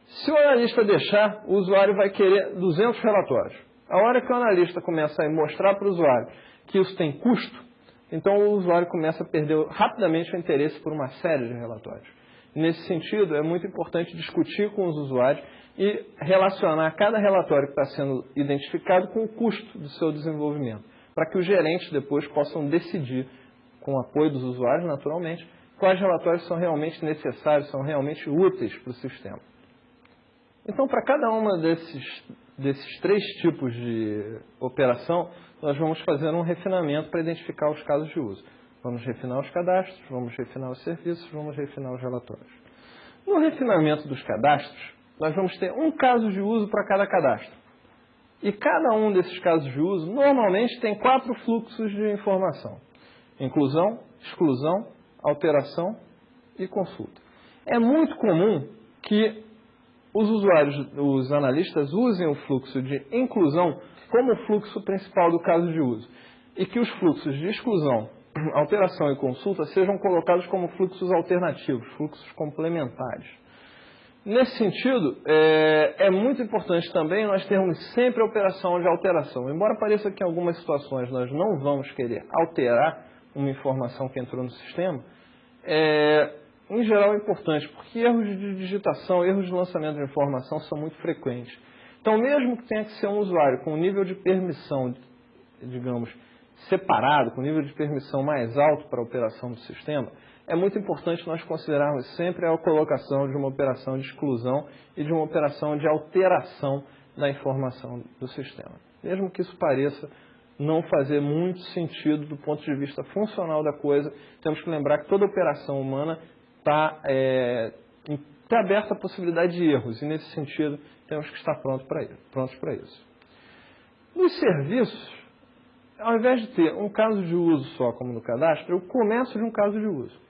[SPEAKER 1] Se o analista deixar, o usuário vai querer 200 relatórios. A hora que o analista começa a mostrar para o usuário que isso tem custo, então o usuário começa a perder rapidamente o interesse por uma série de relatórios. Nesse sentido, é muito importante discutir com os usuários e relacionar cada relatório que está sendo identificado com o custo do seu desenvolvimento, para que os gerentes depois possam decidir, com o apoio dos usuários, naturalmente, quais relatórios são realmente necessários, são realmente úteis para o sistema. Então, para cada uma desses 3 tipos de operação, nós vamos fazer um refinamento para identificar os casos de uso. Vamos refinar os cadastros, vamos refinar os serviços, vamos refinar os relatórios. No refinamento dos cadastros, nós vamos ter um caso de uso para cada cadastro. E cada um desses casos de uso, normalmente, tem 4 fluxos de informação. Inclusão, exclusão, alteração e consulta. É muito comum que os analistas usem o fluxo de inclusão como o fluxo principal do caso de uso e que os fluxos de exclusão, alteração e consulta sejam colocados como fluxos alternativos, fluxos complementares. Nesse sentido, é muito importante também nós termos sempre a operação de alteração. Embora pareça que em algumas situações nós não vamos querer alterar uma informação que entrou no sistema, em geral é importante, porque erros de digitação, erros de lançamento de informação são muito frequentes. Então, mesmo que tenha que ser um usuário com um nível de permissão, digamos, separado, com um nível de permissão mais alto para a operação do sistema, é muito importante nós considerarmos sempre a colocação de uma operação de exclusão e de uma operação de alteração da informação do sistema. Mesmo que isso pareça não fazer muito sentido do ponto de vista funcional da coisa, temos que lembrar que toda operação humana está aberta à possibilidade de erros, e nesse sentido temos que estar prontos para isso. Nos serviços, ao invés de ter um caso de uso só, como no cadastro, eu começo de um caso de uso.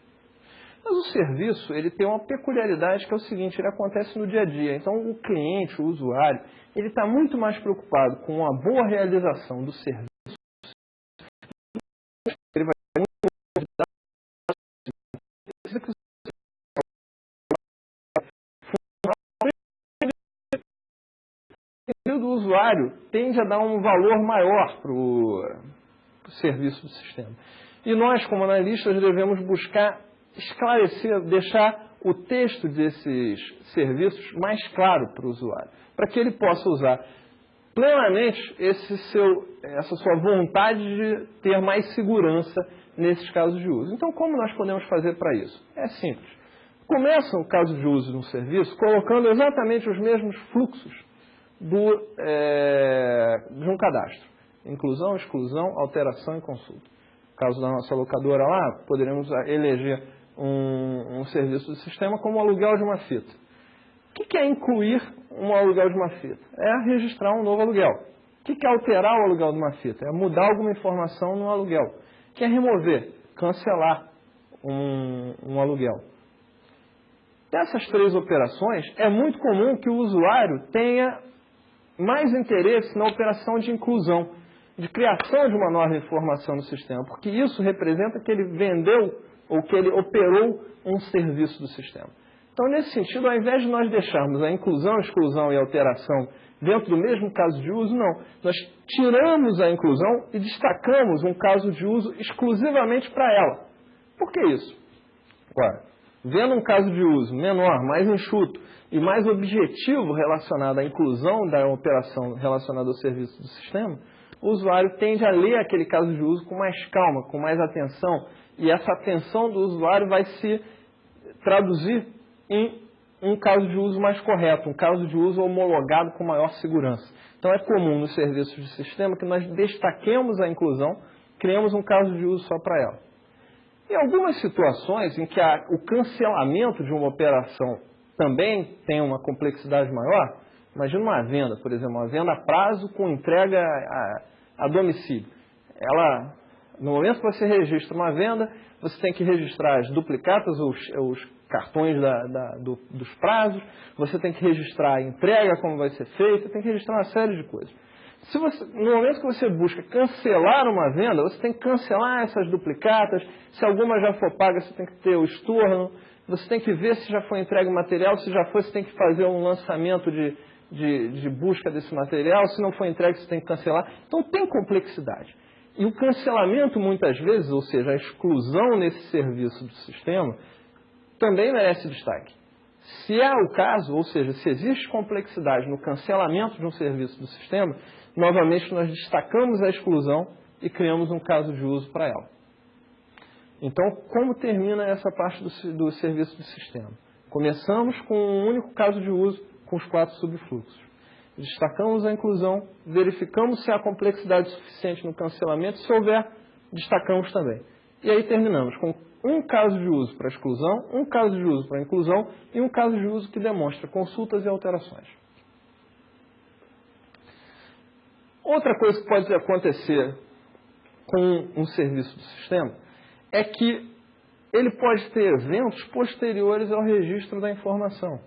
[SPEAKER 1] Mas o serviço, ele tem uma peculiaridade que é o seguinte, ele acontece no dia a dia. Então, o cliente, o usuário, ele está muito mais preocupado com a boa realização do serviço. Ele vai do usuário tende a dar um valor maior para o serviço do sistema. E nós, como analistas, devemos buscar esclarecer, deixar o texto desses serviços mais claro para o usuário, para que ele possa usar plenamente essa sua vontade de ter mais segurança nesses casos de uso. Então, como nós podemos fazer para isso? É simples. Começa o caso de uso de um serviço colocando exatamente os mesmos fluxos de um cadastro. Inclusão, exclusão, alteração e consulta. No caso da nossa locadora lá, poderemos eleger um serviço do sistema como o aluguel de uma fita. O que é incluir um aluguel de uma fita? É registrar um novo aluguel. O que é alterar o aluguel de uma fita? É mudar alguma informação no aluguel. O que é remover? Cancelar um aluguel. Dessas 3 operações, é muito comum que o usuário tenha mais interesse na operação de inclusão, de criação de uma nova informação no sistema, porque isso representa que ele vendeu ou que ele operou um serviço do sistema. Então, nesse sentido, ao invés de nós deixarmos a inclusão, exclusão e alteração dentro do mesmo caso de uso, não. Nós tiramos a inclusão e destacamos um caso de uso exclusivamente para ela. Por que isso? Agora, vendo um caso de uso menor, mais enxuto e mais objetivo relacionado à inclusão da operação relacionada ao serviço do sistema, o usuário tende a ler aquele caso de uso com mais calma, com mais atenção, e essa atenção do usuário vai se traduzir em um caso de uso mais correto, um caso de uso homologado com maior segurança. Então é comum nos serviços de sistema que nós destaquemos a inclusão, criamos um caso de uso só para ela. Em algumas situações em que o cancelamento de uma operação também tem uma complexidade maior, imagina uma venda, por exemplo, uma venda a prazo com entrega a domicílio. No momento que você registra uma venda, você tem que registrar as duplicatas, os cartões dos prazos, você tem que registrar a entrega, como vai ser feita, tem que registrar uma série de coisas. No momento que você busca cancelar uma venda, você tem que cancelar essas duplicatas, se alguma já for paga, você tem que ter o estorno, você tem que ver se já foi entregue o material, se já foi, você tem que fazer um lançamento de busca desse material, se não foi entregue, você tem que cancelar. Então tem complexidade. E o cancelamento, muitas vezes, ou seja, a exclusão nesse serviço do sistema, também merece destaque. Se é o caso, ou seja, se existe complexidade no cancelamento de um serviço do sistema, novamente nós destacamos a exclusão e criamos um caso de uso para ela. Então, como termina essa parte do serviço do sistema? Começamos com um único caso de uso com os 4 subfluxos. Destacamos a inclusão, verificamos se há complexidade suficiente no cancelamento, se houver, destacamos também. E aí terminamos com um caso de uso para exclusão, um caso de uso para inclusão e um caso de uso que demonstra consultas e alterações. Outra coisa que pode acontecer com um serviço do sistema é que ele pode ter eventos posteriores ao registro da informação.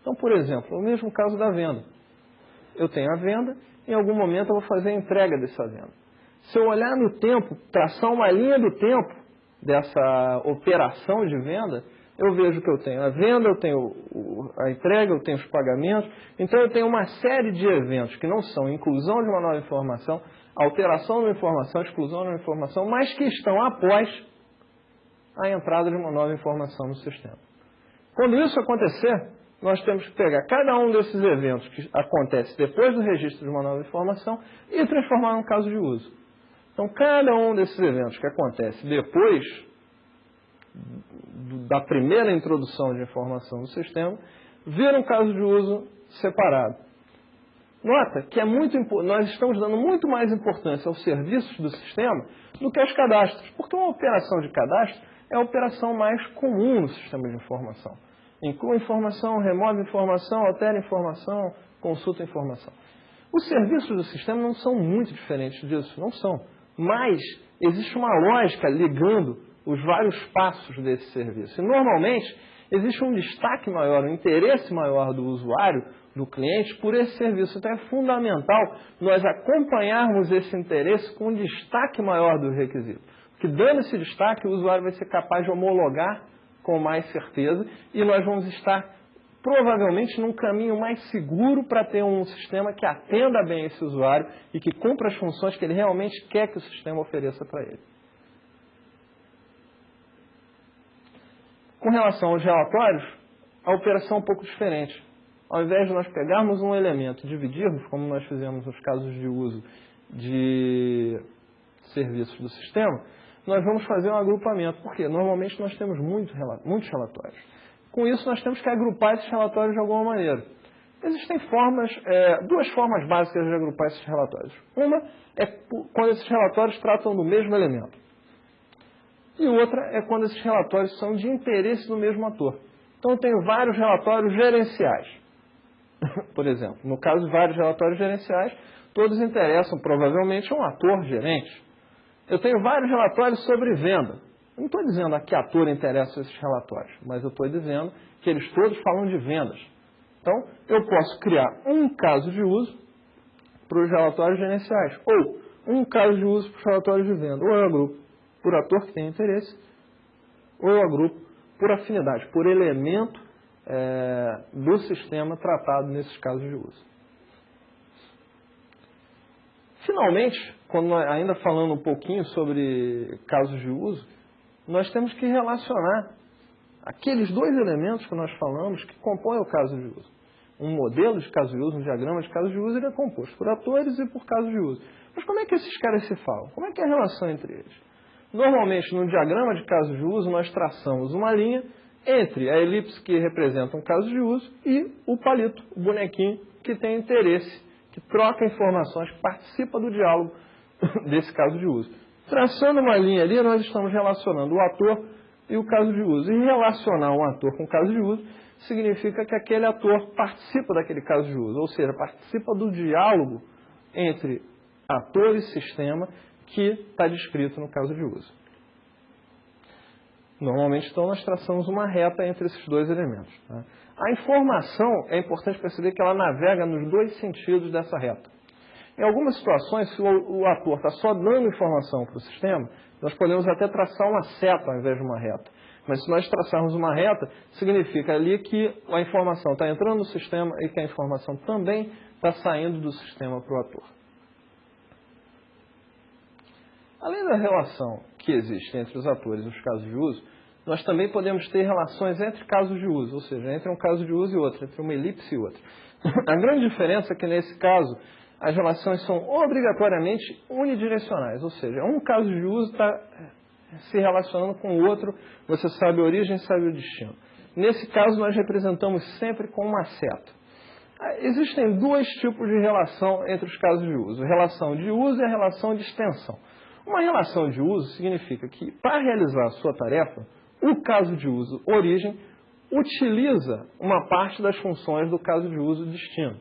[SPEAKER 1] Então, por exemplo, o mesmo caso da venda. Eu tenho a venda, em algum momento eu vou fazer a entrega dessa venda. Se eu olhar no tempo, traçar uma linha do tempo dessa operação de venda, eu vejo que eu tenho a venda, eu tenho a entrega, eu tenho os pagamentos. Então eu tenho uma série de eventos que não são inclusão de uma nova informação, alteração de uma informação, exclusão de uma informação, mas que estão após a entrada de uma nova informação no sistema. Quando isso acontecer, nós temos que pegar cada um desses eventos que acontece depois do registro de uma nova informação e transformar num caso de uso. Então, cada um desses eventos que acontece depois da primeira introdução de informação no sistema, vira um caso de uso separado. Nota que nós estamos dando muito mais importância aos serviços do sistema do que aos cadastros, porque uma operação de cadastro é a operação mais comum no sistema de informação. Inclui informação, remove informação, altera informação, consulta informação. Os serviços do sistema não são muito diferentes disso, não são. Mas existe uma lógica ligando os vários passos desse serviço. E normalmente existe um destaque maior, um interesse maior do usuário, do cliente, por esse serviço. Então é fundamental nós acompanharmos esse interesse com um destaque maior do requisito. Porque dando esse destaque, o usuário vai ser capaz de homologar com mais certeza e nós vamos estar provavelmente num caminho mais seguro para ter um sistema que atenda bem esse usuário e que cumpra as funções que ele realmente quer que o sistema ofereça para ele. Com relação aos relatórios, a operação é um pouco diferente. Ao invés de nós pegarmos um elemento e dividirmos, como nós fizemos nos casos de uso de serviços do sistema, nós vamos fazer um agrupamento. Por quê? Normalmente nós temos muitos relatórios. Com isso, nós temos que agrupar esses relatórios de alguma maneira. Existem duas formas básicas de agrupar esses relatórios. Uma é quando esses relatórios tratam do mesmo elemento. E outra é quando esses relatórios são de interesse do mesmo ator. Então, eu tenho vários relatórios gerenciais. Por exemplo, no caso de vários relatórios gerenciais, todos interessam provavelmente a um ator gerente. Eu tenho vários relatórios sobre venda. Eu não estou dizendo a que ator interessam esses relatórios, mas eu estou dizendo que eles todos falam de vendas. Então, eu posso criar um caso de uso para os relatórios gerenciais, ou um caso de uso para os relatórios de venda, ou eu agrupo por ator que tem interesse, ou eu agrupo por afinidade, por elemento do sistema tratado nesses casos de uso. Finalmente, ainda falando um pouquinho sobre casos de uso, nós temos que relacionar aqueles dois elementos que nós falamos que compõem o caso de uso. Um modelo de caso de uso, um diagrama de caso de uso, ele é composto por atores e por casos de uso. Mas como é que esses caras se falam? Como é que é a relação entre eles? Normalmente, no diagrama de caso de uso, nós traçamos uma linha entre a elipse que representa um caso de uso e o palito, o bonequinho que tem interesse, que troca informações, que participa do diálogo desse caso de uso. Traçando uma linha ali, nós estamos relacionando o ator e o caso de uso. E relacionar um ator com o caso de uso significa que aquele ator participa daquele caso de uso, ou seja, participa do diálogo entre ator e sistema que está descrito no caso de uso. Normalmente, então, nós traçamos uma reta entre esses dois elementos. Tá? A informação, é importante perceber que ela navega nos dois sentidos dessa reta. Em algumas situações, se o ator está só dando informação para o sistema, nós podemos até traçar uma seta ao invés de uma reta. Mas se nós traçarmos uma reta, significa ali que a informação está entrando no sistema e que a informação também está saindo do sistema para o ator. Além da relação que existe entre os atores e os casos de uso, nós também podemos ter relações entre casos de uso, ou seja, entre um caso de uso e outro, entre uma elipse e outra. A grande diferença é que, nesse caso, as relações são obrigatoriamente unidirecionais, ou seja, um caso de uso está se relacionando com o outro, você sabe a origem, sabe o destino. Nesse caso, nós representamos sempre com uma seta. Existem dois tipos de relação entre os casos de uso, a relação de uso e a relação de extensão. Uma relação de uso significa que, para realizar a sua tarefa, o caso de uso origem utiliza uma parte das funções do caso de uso destino.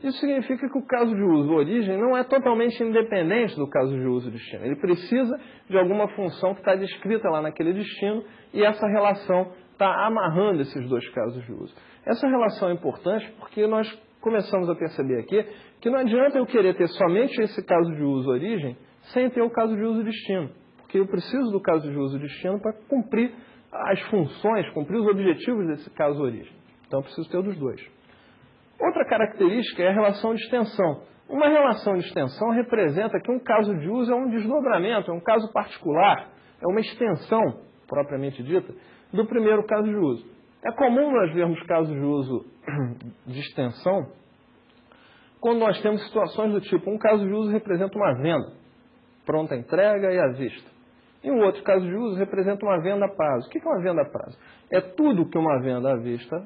[SPEAKER 1] Isso significa que o caso de uso origem não é totalmente independente do caso de uso destino. Ele precisa de alguma função que está descrita lá naquele destino e essa relação está amarrando esses dois casos de uso. Essa relação é importante porque nós começamos a perceber aqui que não adianta eu querer ter somente esse caso de uso origem sem ter o caso de uso destino. Porque eu preciso do caso de uso destino para cumprir as funções, cumprir os objetivos desse caso origem. Então eu preciso ter dos dois. Outra característica é a relação de extensão. Uma relação de extensão representa que um caso de uso é um desdobramento, é um caso particular, é uma extensão, propriamente dita, do primeiro caso de uso. É comum nós vermos casos de uso de extensão quando nós temos situações do tipo, um caso de uso representa uma venda, pronta entrega e à vista. E um outro caso de uso representa uma venda a prazo. O que é uma venda a prazo? É tudo que uma venda à vista,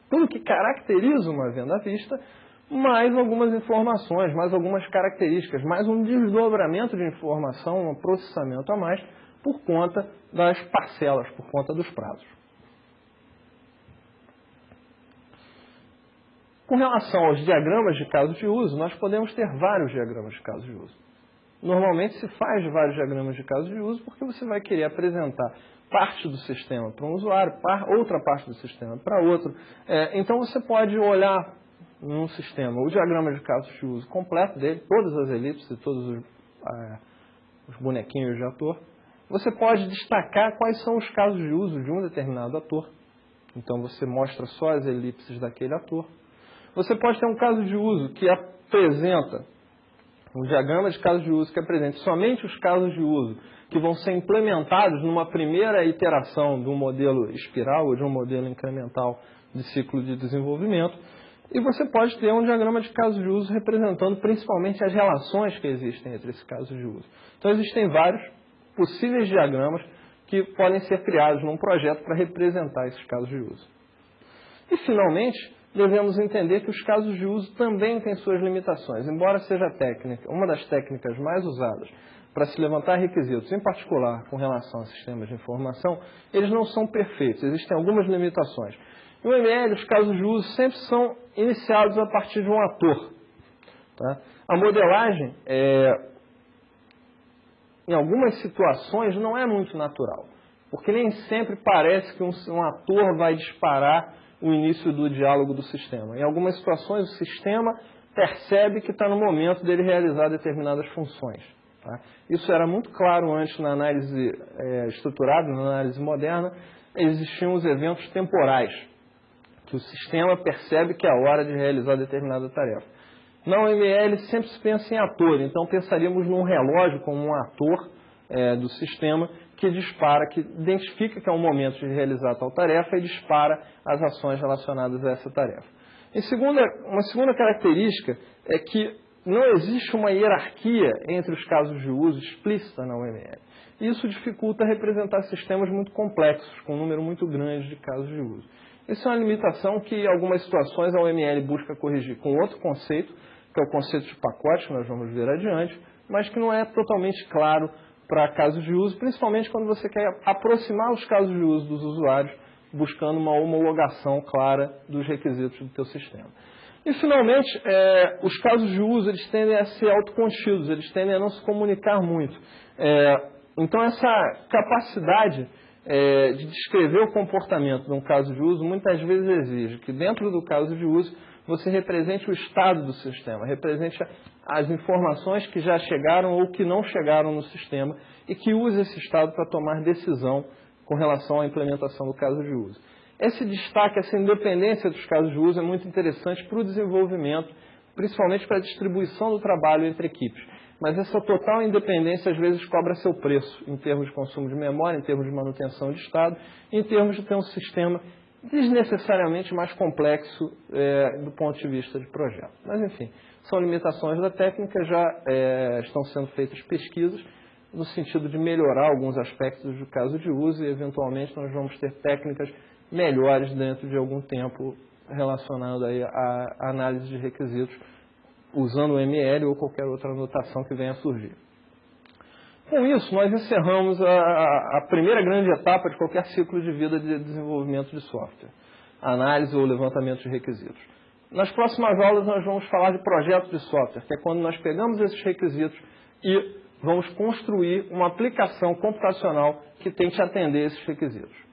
[SPEAKER 1] tudo que caracteriza uma venda à vista, mais algumas informações, mais algumas características, mais um desdobramento de informação, um processamento a mais, por conta das parcelas, por conta dos prazos. Com relação aos diagramas de caso de uso, nós podemos ter vários diagramas de caso de uso. Normalmente se faz vários diagramas de caso de uso porque você vai querer apresentar parte do sistema para um usuário, outra parte do sistema para outro. Então você pode olhar num sistema o diagrama de casos de uso completo dele, todas as elipses e todos os bonequinhos de ator. Você pode destacar quais são os casos de uso de um determinado ator. Então você mostra só as elipses daquele ator. Você pode ter um caso de uso que apresenta um diagrama de casos de uso que apresenta somente os casos de uso que vão ser implementados numa primeira iteração de um modelo espiral ou de um modelo incremental de ciclo de desenvolvimento. E você pode ter um diagrama de casos de uso representando principalmente as relações que existem entre esses casos de uso. Então existem vários possíveis diagramas que podem ser criados num projeto para representar esses casos de uso. E finalmente, devemos entender que os casos de uso também têm suas limitações. Embora seja uma das técnicas mais usadas para se levantar requisitos, em particular com relação a sistemas de informação, eles não são perfeitos, existem algumas limitações. No ML, os casos de uso sempre são iniciados a partir de um ator. Tá? A modelagem, em algumas situações, não é muito natural, porque nem sempre parece que um ator vai disparar o início do diálogo do sistema. Em algumas situações, o sistema percebe que está no momento dele realizar determinadas funções. Tá? Isso era muito claro antes na análise estruturada, na análise moderna. Existiam os eventos temporais, que o sistema percebe que é a hora de realizar determinada tarefa. Na UML sempre se pensa em ator, então pensaríamos num relógio como um ator do sistema que dispara, que identifica que é o momento de realizar tal tarefa e dispara as ações relacionadas a essa tarefa. Uma segunda característica é que não existe uma hierarquia entre os casos de uso explícita na UML. Isso dificulta representar sistemas muito complexos, com um número muito grande de casos de uso. Isso é uma limitação que, em algumas situações, a UML busca corrigir com outro conceito, que é o conceito de pacote, que nós vamos ver adiante, mas que não é totalmente claro para casos de uso, principalmente quando você quer aproximar os casos de uso dos usuários, buscando uma homologação clara dos requisitos do teu sistema. E, finalmente, os casos de uso eles tendem a ser autocontidos, eles tendem a não se comunicar muito. Então, essa capacidade de descrever o comportamento de um caso de uso muitas vezes exige que, dentro do caso de uso, você represente o estado do sistema, represente as informações que já chegaram ou que não chegaram no sistema e que use esse estado para tomar decisão com relação à implementação do caso de uso. Esse destaque, essa independência dos casos de uso é muito interessante para o desenvolvimento, principalmente para a distribuição do trabalho entre equipes. Mas essa total independência, às vezes, cobra seu preço em termos de consumo de memória, em termos de manutenção de estado, em termos de ter um sistema desnecessariamente mais complexo do ponto de vista de projeto. Mas, enfim, são limitações da técnica, já estão sendo feitas pesquisas no sentido de melhorar alguns aspectos do caso de uso e, eventualmente, nós vamos ter técnicas melhores dentro de algum tempo relacionado aí à análise de requisitos usando o ML ou qualquer outra anotação que venha a surgir. Com isso, nós encerramos a primeira grande etapa de qualquer ciclo de vida de desenvolvimento de software, a análise ou levantamento de requisitos. Nas próximas aulas, nós vamos falar de projeto de software, que é quando nós pegamos esses requisitos e vamos construir uma aplicação computacional que tente atender esses requisitos.